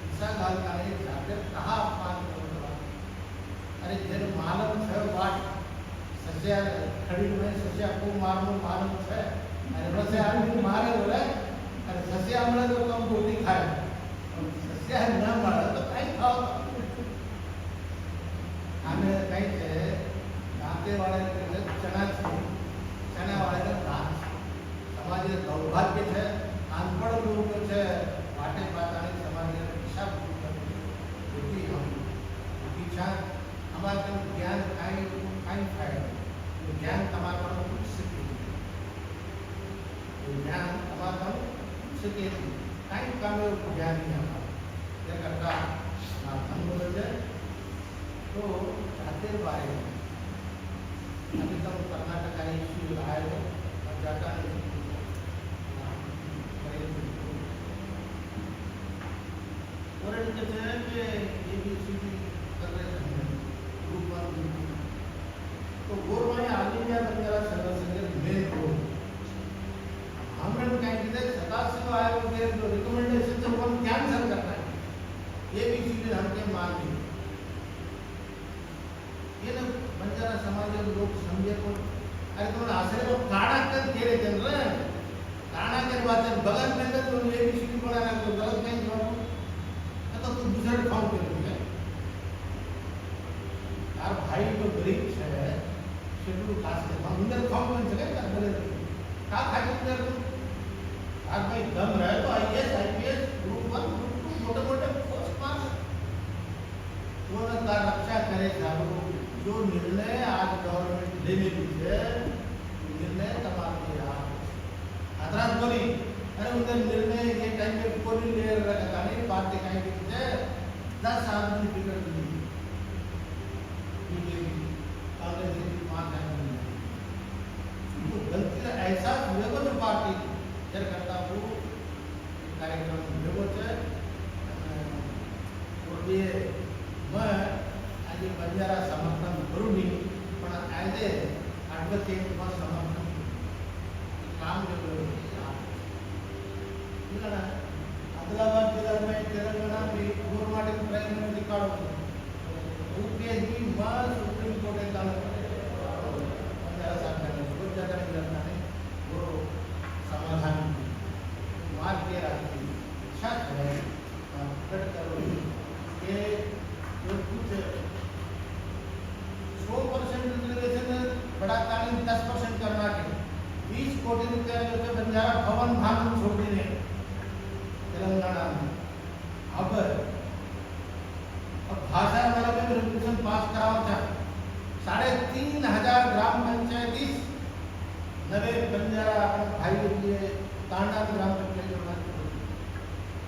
[SPEAKER 5] ऐसा गाल का है जाकर कहाँ अपमान करो अरे जन मालूम है वाट सस्या खड़ी में सस्या को मारनो मालूम है अरे वैसे आदमी मारे बोले अरे सस्या हमने तो कम रोटी खाए सस्या न मारे तो कहीं खाओ हमें कहीं से गाते वाले चना वाले दान समाज दौर्भाग्य है अनपढ़ लोग वाटे पातानी समाज दिशा जोटी हम इच्छा हमारे ज्ञान खाए ज्ञान हमारे कुछ सीखे ज्ञान हमारे सीखे कहीं काम ज्ञान नहीं हमारा करता हम बोले तो जाते बारे में अभी तक कर्नाटक का इश्यू आए और जाता नहीं और कहते हैं कि ABCD कर रहे हैं ग्रुप 1 तो गौरवाई ऑल इंडिया बंजारा सेवा संघ मेन रोल हमने कैंडिडेट 87 आयोग के जो रिकमेंडेशन थे वो हम कैंसिल करना है ABCD हमके मान ली ये ना बंजारा समाज के लोग समझे को अरे तुम आश्रय को काढ़ा कर केरे चल रहे हैं काढ़ा के बाद बगल में तो तुम ABCD पढ़ाना तो गलत नहीं जवाब तो तुम दूसरे फॉर्म कर दिया यार भाई तो गरीब है शेड्यूल कास्ट है हम इंदर फॉर्म बन सके क्या बोले का खाई इंदर यार भाई दम रहे तो IAS IPS ग्रुप 1 ग्रुप 2 मोटे-मोटे पोस्ट पास वो ना रक्षा करे साहब जो निर्णय आज गवर्नमेंट लेने की है निर्णय तमाम यार अतरात कोनी अरे उधर निर्णय ये टाइम पे कोई ले रखा नहीं बात दिखाई दी है 10 आदमी बिगड़ गई बीजेपी कांग्रेस की 5 आएंगे तो गलती ऐसा विरोध पार्टी जर करता वो कार्यक्रम विरोध है पूर्वी मैं आज बंजारा समर्थन करू नहीं पण एज ए एडवोकेट में समर्थन काम जो आदिलाबाद जिला में तेलंगाना में गवर्नमेंट प्राइम मिनिस्टर काढो यूपीएससी में सुप्रीम कोर्ट का बंजारा सरकार बहुत ज्यादा करता है वो समाधान मार के रखती शक है कट करो ये जो कुछ 100% रिजर्वेशन बड़ा कानून 10% करना के 20 कोटी रुपया जो है बंजारा भवन भाग छोड़ देने तेलंगाना में अब भाषा वाला में रेजोल्यूशन पास कराओ था 3,500 ग्राम पंचायत नवे बंजारा अपन भाई लिए तांडा ग्राम पंचायत जोड़ना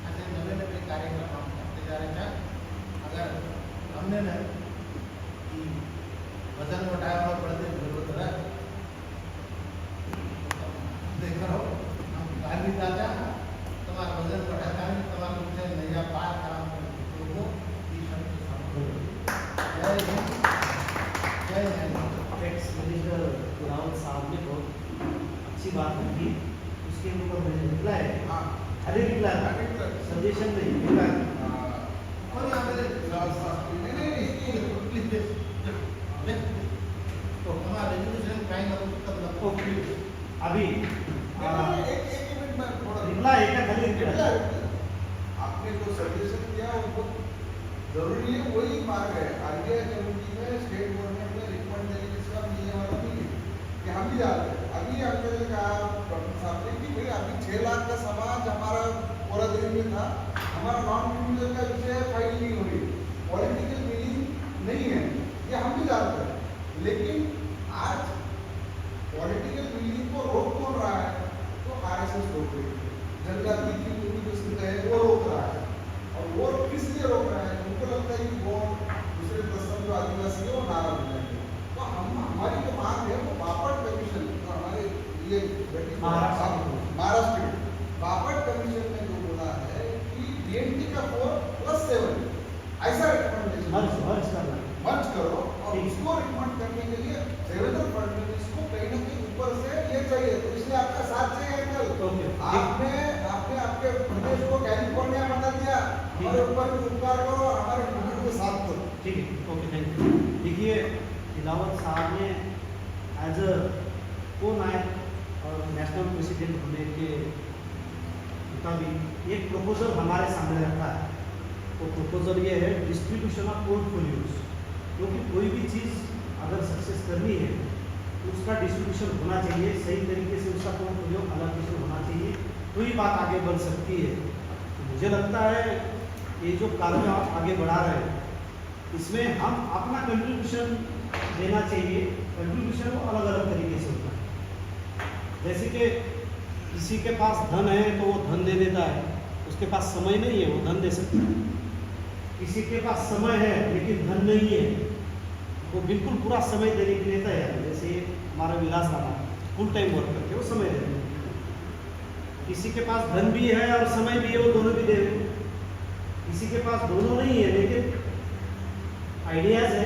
[SPEAKER 5] ऐसे नवे कार्यक्रम हम करते जा रहे हैं अगर हमने न वजन उठाया और बढ़ते जरूरत है देख रहा हो हम गाली दादा तुम्हारा वजन बढ़ाता है तुम्हारा मुझे नया पार कराम लोगों की शब्द जय हिंद जय हिंद।
[SPEAKER 1] एक्स मिनिस्टर रावत साहब ने बहुत अच्छी बात की उसके ऊपर मैंने रिप्लाई
[SPEAKER 3] हाँ
[SPEAKER 1] अरे रिप्लाई सजेशन नहीं रिप्लाई
[SPEAKER 5] और यहाँ पे तो हमारा रेजोल्यूशन फाइन
[SPEAKER 1] ओके अभी
[SPEAKER 3] एक मिनट में थोड़ा
[SPEAKER 1] रिप्लाई एक खाली रिप्लाई
[SPEAKER 3] आपने जो सजेशन किया वो बहुत जरूरी है वही मार्ग है आरबीआई कमेटी में स्टेट गवर्नमेंट ने रिकमेंड देने के साथ ये वाला नहीं है कि हम भी जाते हैं अभी हमने कहा डॉक्टर साहब ने कि भाई अभी 6 लाख का समाज हमारा पूरा दिन में था हमारा नॉन क्रिमिनल का विषय फाइल नहीं हो रही पॉलिटिकल मीनिंग नहीं है ये हम भी जानते हैं लेकिन आज पॉलिटिकल मीनिंग को रोक कौन रहा है तो आरएसएस रोक रही है जनजाति की पूरी जो स्थिति है वो रोक रहा है और वो किस लिए रोक रहा है उनको लगता है कि वो दूसरे दस्तम जो आदिवासी है वो नाराज हो जाएंगे तो हम हमारी जो मांग है वो बापट कमीशन जो हमारे ये महाराष्ट्र बापट कमीशन ने जो बोला है कि डीएनटी का 4+7 ऐसा रिकमेंडेशन
[SPEAKER 1] मर्ज करना
[SPEAKER 3] मर्ज करो और उसको रिकमेंड करने के लिए देवेंद्र फडणवीस को कहीं ना कहीं ऊपर से ये चाहिए तो इसलिए आपका साथ चाहिए कल आपने आपके प्रदेश को कैलिफोर्निया बना दिया और ऊपर भी उपकार करो और हमारे प्रदेश को साथ करो
[SPEAKER 1] ठीक है ओके थैंक यू देखिए खिलावत साहब ने एज अ को नायक और नेशनल प्रेसिडेंट होने के मुताबिक एक प्रपोजल हमारे सामने रखा है तो प्रपोजल ये है डिस्ट्रीब्यूशन ऑफ पोर्टफोलियोज क्योंकि कोई भी चीज़ अगर सक्सेस करनी है तो उसका डिस्ट्रीब्यूशन होना चाहिए सही तरीके से उसका पोर्टफोलियो एलोकेशन होना चाहिए तो ही बात आगे बढ़ सकती है तो मुझे लगता है ये जो कार्य आप आगे बढ़ा रहे हैं इसमें हम अपना कंट्रीब्यूशन देना चाहिए कंट्रीब्यूशन को अलग अलग तरीके से होता है जैसे कि किसी के पास धन है तो वो धन दे देता है उसके पास समय नहीं है वो धन दे सकता है किसी के पास समय है लेकिन धन नहीं है वो बिल्कुल पूरा समय देने के लिए तैयार है जैसे हमारा विलास राणा फुल टाइम वर्क करके वो समय दे रहे किसी के पास धन भी है और समय भी है वो दोनों भी दे रहे किसी के पास दोनों नहीं है लेकिन आइडियाज है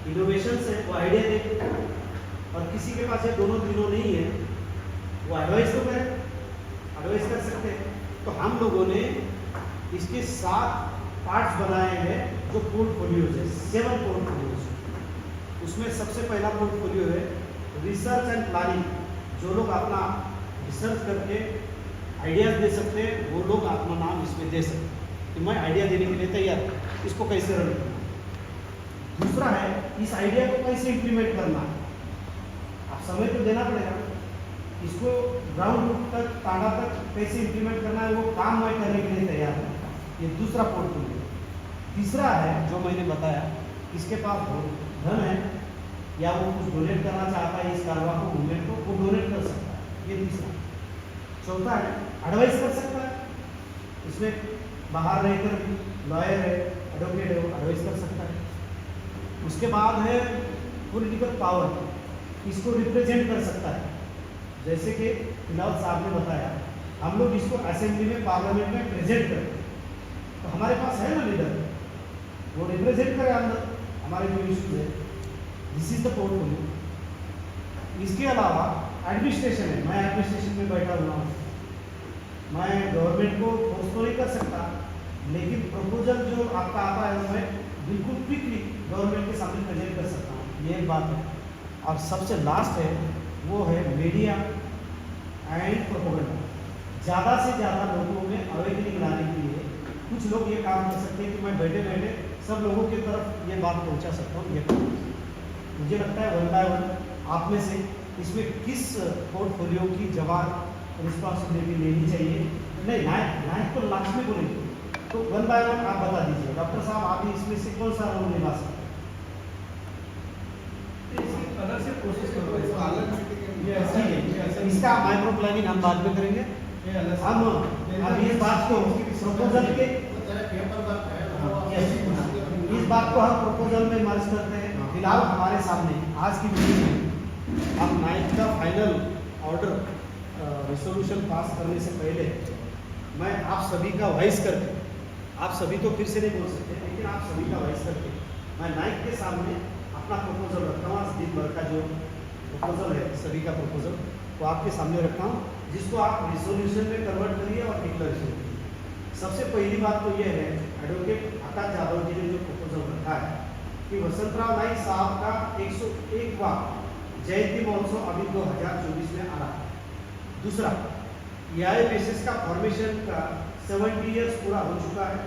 [SPEAKER 1] इनोवेशंस है वो आइडिया दे और किसी के पास ये दोनों तीनों नहीं है वो एडवाइस तो करे एडवाइस कर सकते हैं तो हम लोगों ने इसके 7 पार्ट्स बनाए हैं जो पोर्टफोलियोज है 7 पोर्टफोलियोज उसमें सबसे पहला पोर्टफोलियो है रिसर्च एंड प्लानिंग जो लोग अपना रिसर्च करके आइडियाज दे सकते हैं वो लोग अपना नाम इसमें दे सकते हैं कि मैं आइडिया देने के लिए तैयार हूँ इसको कैसे रन करना दूसरा है इस आइडिया को कैसे इम्प्लीमेंट करना आप समय तो देना पड़ेगा इसको ग्राउंड रूट तक तांडा तक कैसे इम्प्लीमेंट करना है वो काम मैं करने के लिए तैयार हूँ ये दूसरा पोर्टफोलियो तीसरा है जो मैंने बताया इसके पास धन है या वो कुछ डोनेट करना चाहता है इस कारवा को मूवमेंट को वो डोनेट कर सकता है ये तीसरा चौथा है एडवाइस कर सकता है इसमें बाहर रहकर लॉयर है एडवोकेट है वो एडवाइस कर सकता है उसके बाद है पॉलिटिकल पावर, इसको रिप्रेजेंट कर सकता है। जैसे कि तिलावत साहब ने बताया, हम लोग इसको असेंबली में, पार्लियामेंट में प्रेजेंट करें, तो हमारे पास है ना लीडर, वो रिप्रेजेंट करे अंदर हमारे जो इश्यूज है। This is the portfolio. इसके अलावा एडमिनिस्ट्रेशन है, मैं एडमिनिस्ट्रेशन में बैठा हुआ हूँ, मैं गवर्नमेंट को फोर्स तो नहीं कर सकता, लेकिन प्रपोजल जो आपका आता है उसमें बिल्कुल क्विकली गवर्नमेंट के सामने प्रेजेंट कर सकता हूँ, ये एक बात है। और सबसे लास्ट है वो है मीडिया एंड प्रोपेगेंडा। ज़्यादा से ज़्यादा लोगों में अवेकनिंग लाने के लिए कुछ लोग ये काम कर सकते हैं कि मैं बैठे बैठे सब लोगों की तरफ ये बात पहुंचा सकता हूँ। ये मुझे लगता है वन बाय वन आप में से इसमें किस पोर्टफोलियो की जवाब रिस्पॉन्सिबिलिटी लेनी चाहिए। नहीं, नायक तो लास्ट में बोलेंगे, तो वन बाय वन आप बता दीजिए। डॉक्टर साहब, आप ही इसमें से कौन सा रोल निभा सकते हैं?
[SPEAKER 4] अलग से कोशिश करो,
[SPEAKER 1] इसका माइक्रो प्लानिंग हम बाद में करेंगे। हम अब इस बात को प्रपोजल के इस बात को हम प्रपोजल में मर्ज करते हैं। फिलहाल हमारे सामने आज की मीटिंग में हम नाइट का फाइनल ऑर्डर रेजोल्यूशन पास करने से पहले मैं आप सभी का वॉइस करके, आप सभी तो फिर से नहीं बोल सकते, लेकिन आप सभी का वॉइस करके मैं नाइट के सामने अपना प्रपोजल रखता हूँ। आज दिन भर का जो प्रपोजल है, सभी का प्रपोजल वो आपके सामने रखता हूँ, जिसको आप रिजोल्यूशन में कन्वर्ट करिए और डिक्लेरेशन करिए। सबसे पहली बात तो ये है, एडवोकेट आकाश यादव जी ने जो प्रपोजल रखा है कि वसंतराव नाइक साहब का 101वां जयंती महोत्सव अभी 2024 में आ रहा है। दूसरा, EI बेसिस का फॉर्मेशन का 70 ईयर्स पूरा हो चुका है,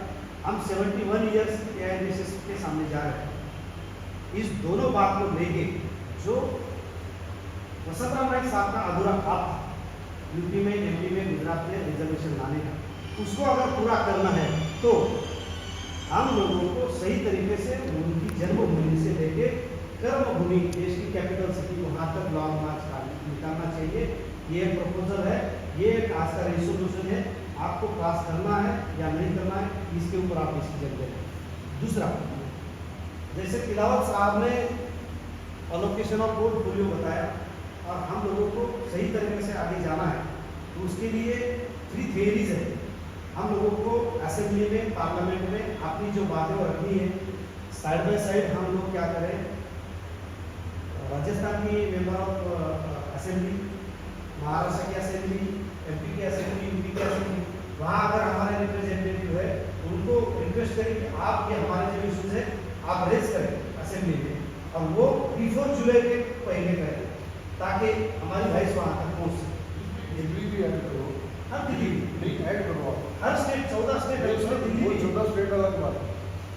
[SPEAKER 1] हम 71 ईयर्स EI बेसिस के सामने जा रहे हैं। इस दोनों बात को लेके जो वसंतराव नाइक साहब का अधूरा ख्वाब था यूपी में, MP में, गुजरात में रिजर्वेशन लाने का, उसको अगर पूरा करना है तो हम लोगों को सही तरीके से उनकी जन्मभूमि से लेके कर्मभूमि, देश की कैपिटल सिटी, वहाँ तक लॉन्ग मार्च निकालना चाहिए। ये प्रपोजल है, ये आज का रेजोल्यूशन है, आपको पास करना है या नहीं करना है, इसके ऊपर आप डिसीजन दें। दूसरा, जैसे तिलावत साहब ने अलोकेशन ऑफ पोर्टफोलियो बताया और हम लोगों को सही तरीके से आगे जाना है, तो उसके लिए 3 थियरीज है। हम लोगों को असेंबली में, पार्लियामेंट में अपनी जो बातें रखनी है, साइड बाय साइड हम लोग क्या करें, राजस्थान की मेंबर ऑफ असेंबली, महाराष्ट्र की असेंबली, MP की असेंबली, UP की असेंबली, वहाँ अगर हमारे रिप्रेजेंटेटिव है उनको रिक्वेस्ट करें कि आप ये हमारे जो इशूज है आप रेज करें असेंबली में, और वो बिफोर जुलाई के पहले करें ताकि हमारी वॉइस वहाँ तक पहुँच सके।
[SPEAKER 3] दिल्ली भी ऐड करो,
[SPEAKER 1] हाँ, दिल्ली
[SPEAKER 3] नहीं ऐड करो आप।
[SPEAKER 1] हर स्टेट 14 स्टेट है, उसमें दिल्ली
[SPEAKER 3] वो
[SPEAKER 1] भी।
[SPEAKER 3] 14 स्टेट अलग बात है,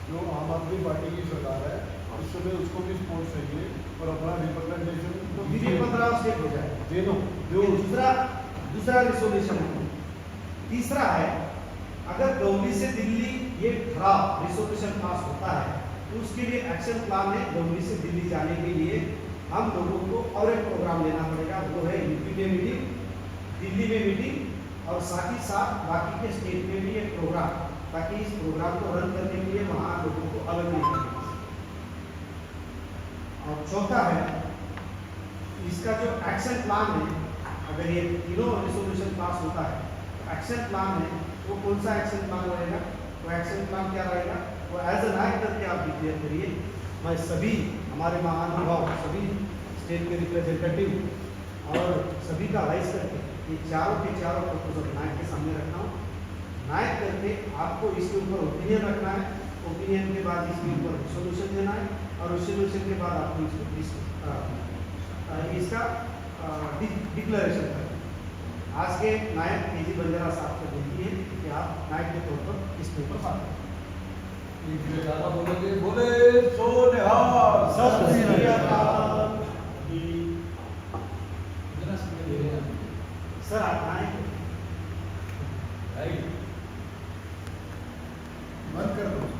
[SPEAKER 3] जो आम आदमी पार्टी की सरकार है उस समय उसको भी सपोर्ट चाहिए और अपना रिप्रेजेंटेशन तो
[SPEAKER 1] दिल्ली 15 स्टेट हो जाए।
[SPEAKER 3] दे दो।
[SPEAKER 1] जो दूसरा रिजोल्यूशन है। तीसरा है, अगर गौरी से दिल्ली ये खराब रिजोल्यूशन पास होता है तो उसके लिए एक्शन प्लान है। गौरी से दिल्ली जाने के लिए हम लोगों को और एक प्रोग्राम लेना पड़ेगा, वो है UP में मीटिंग, दिल्ली में मीटिंग और साथ ही साथ बाकी के स्टेट में भी एक प्रोग्राम, ताकि इस प्रोग्राम को रन करने के लिए वहाँ लोगों को अलग नहीं करना। और चौथा है, इसका जो एक्शन प्लान है, अगर ये तीनों रिजोल्यूशन पास होता है तो एक्शन प्लान है, वो कौन सा एक्शन प्लान रहेगा, वो एक्शन प्लान क्या रहेगा, वो एज अ नाइक करके आप डिक्लेयर करिए। मैं सभी हमारे महानुभाव, सभी स्टेट के रिप्रेजेंटेटिव और सभी का वाइस करके ये चारों के चारों प्रपोजल नायक के सामने रखता हूँ। नायक करके आपको इसके ऊपर ओपिनियन रखना है, ओपिनियन के बाद इसके ऊपर रिजोल्यूशन देना है और रिजोल्यूशन के बाद आपको इसका डिक्लेरेशन करना है। आज के नायक KG बंजारा साहब को विनती है कि आप नायक के तौर पर इसके ऊपर बात करें।
[SPEAKER 3] ज़्यादा बोलोगे, बोले सो निहाल।
[SPEAKER 1] सत श्री अकाल। सर आप आए
[SPEAKER 3] बंद कर दो।